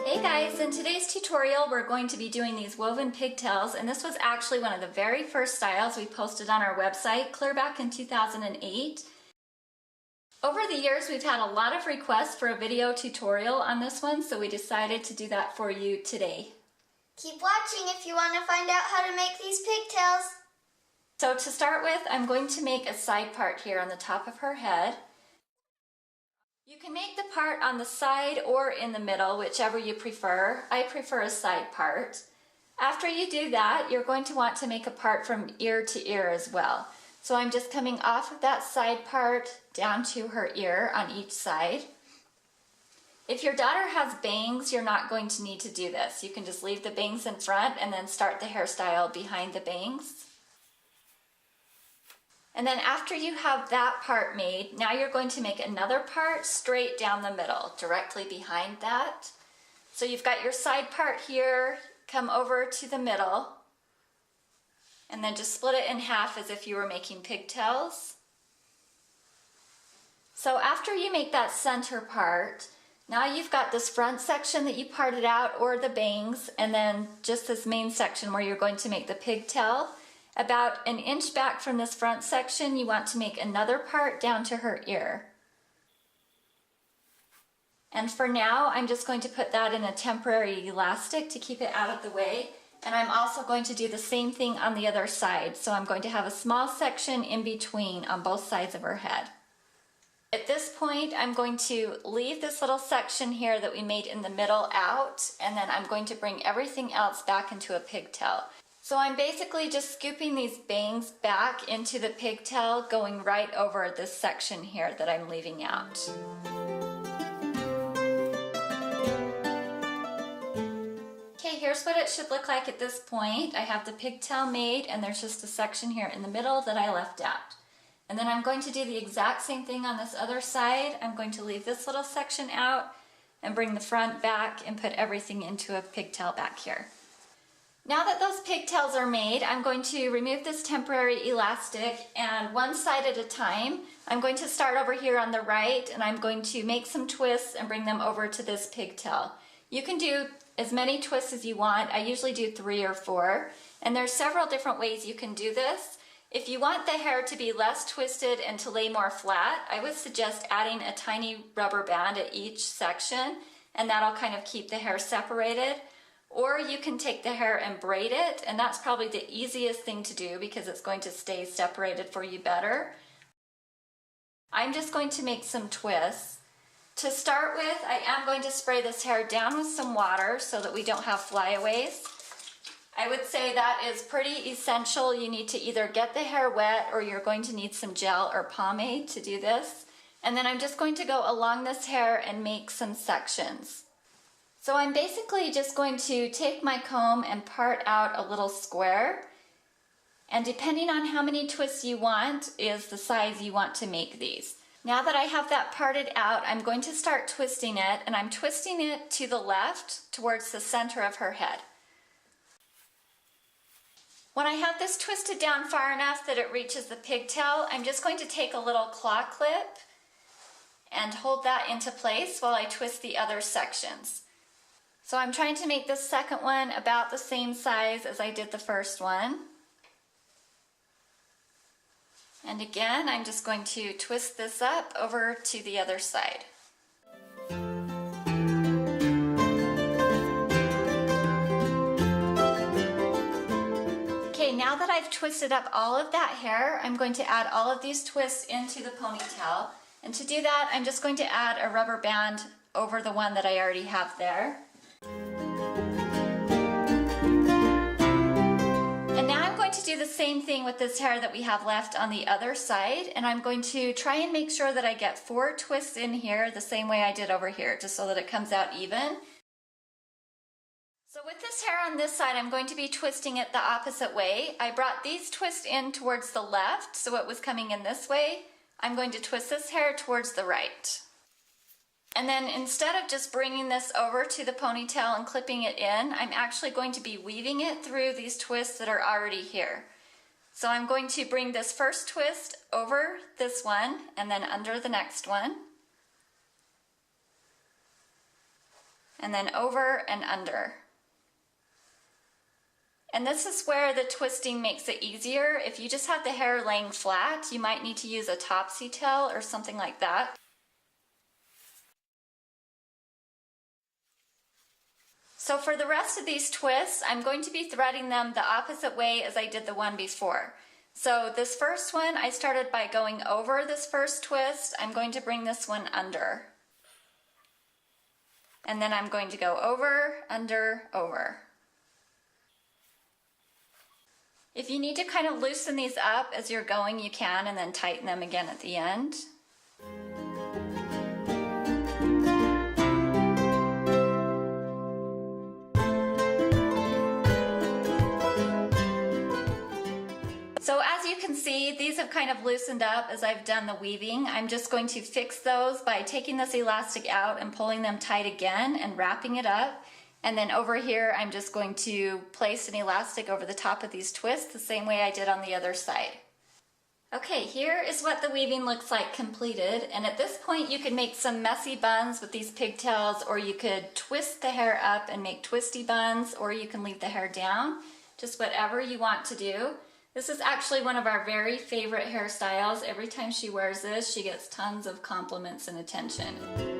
Hey guys, in today's tutorial we're going to be doing these woven pigtails, and this was actually one of the very first styles we posted on our website clear back in 2008. Over the years we've had a lot of requests for a video tutorial on this one, so we decided to do that for you today. Keep watching if you want to find out how to make these pigtails. So to start with, I'm going to make a side part here on the top of her head. You can make the part on the side or in the middle, whichever you prefer. I prefer a side part. After you do that, you're going to want to make a part from ear to ear as well. So I'm just coming off of that side part down to her ear on each side. If your daughter has bangs, you're not going to need to do this. You can just leave the bangs in front and then start the hairstyle behind the bangs. And then after you have that part made, now you're going to make another part straight down the middle, directly behind that. So you've got your side part here, come over to the middle, and then just split it in half as if you were making pigtails. So after you make that center part, now you've got this front section that you parted out, or the bangs, and then just this main section where you're going to make the pigtail. About an inch back from this front section, you want to make another part down to her ear. And for now, I'm just going to put that in a temporary elastic to keep it out of the way. And I'm also going to do the same thing on the other side. So I'm going to have a small section in between on both sides of her head. At this point, I'm going to leave this little section here that we made in the middle out, and then I'm going to bring everything else back into a pigtail. So I'm basically just scooping these bangs back into the pigtail, going right over this section here that I'm leaving out. Okay, here's what it should look like at this point. I have the pigtail made, and there's just a section here in the middle that I left out. And then I'm going to do the exact same thing on this other side. I'm going to leave this little section out and bring the front back and put everything into a pigtail back here. Now that those pigtails are made, I'm going to remove this temporary elastic, and one side at a time, I'm going to start over here on the right, and I'm going to make some twists and bring them over to this pigtail. You can do as many twists as you want. I usually do 3 or 4, and there's several different ways you can do this. If you want the hair to be less twisted and to lay more flat, I would suggest adding a tiny rubber band at each section, and that'll kind of keep the hair separated. Or you can take the hair and braid it, and that's probably the easiest thing to do because it's going to stay separated for you better. I'm just going to make some twists. To start with, I am going to spray this hair down with some water so that we don't have flyaways. I would say that is pretty essential. You need to either get the hair wet or you're going to need some gel or pomade to do this. And then I'm just going to go along this hair and make some sections. So I'm basically just going to take my comb and part out a little square. And depending on how many twists you want is the size you want to make these. Now that I have that parted out, I'm going to start twisting it, and I'm twisting it to the left towards the center of her head. When I have this twisted down far enough that it reaches the pigtail, I'm just going to take a little claw clip and hold that into place while I twist the other sections. So I'm trying to make this second one about the same size as I did the first one. And again, I'm just going to twist this up over to the other side. Okay, now that I've twisted up all of that hair, I'm going to add all of these twists into the ponytail. And to do that, I'm just going to add a rubber band over the one that I already have there. And now I'm going to do the same thing with this hair that we have left on the other side, and I'm going to try and make sure that I get 4 twists in here the same way I did over here, just so that it comes out even. So with this hair on this side, I'm going to be twisting it the opposite way. I brought these twists in towards the left, so it was coming in this way. I'm going to twist this hair towards the right. And then instead of just bringing this over to the ponytail and clipping it in, I'm actually going to be weaving it through these twists that are already here. So I'm going to bring this first twist over this one and then under the next one. and then over and under. And this is where the twisting makes it easier. If you just have the hair laying flat, you might need to use a topsy tail or something like that. So for the rest of these twists, I'm going to be threading them the opposite way as I did the one before. So this first one, I started by going over this first twist. I'm going to bring this one under. And then I'm going to go over, under, over. If you need to kind of loosen these up as you're going, you can, and then tighten them again at the end. So as you can see, these have kind of loosened up as I've done the weaving. I'm just going to fix those by taking this elastic out and pulling them tight again and wrapping it up. And then over here, I'm just going to place an elastic over the top of these twists the same way I did on the other side. Okay, here is what the weaving looks like completed. And at this point, you can make some messy buns with these pigtails, or you could twist the hair up and make twisty buns, or you can leave the hair down, just whatever you want to do. This is actually one of our very favorite hairstyles. Every time she wears this, she gets tons of compliments and attention.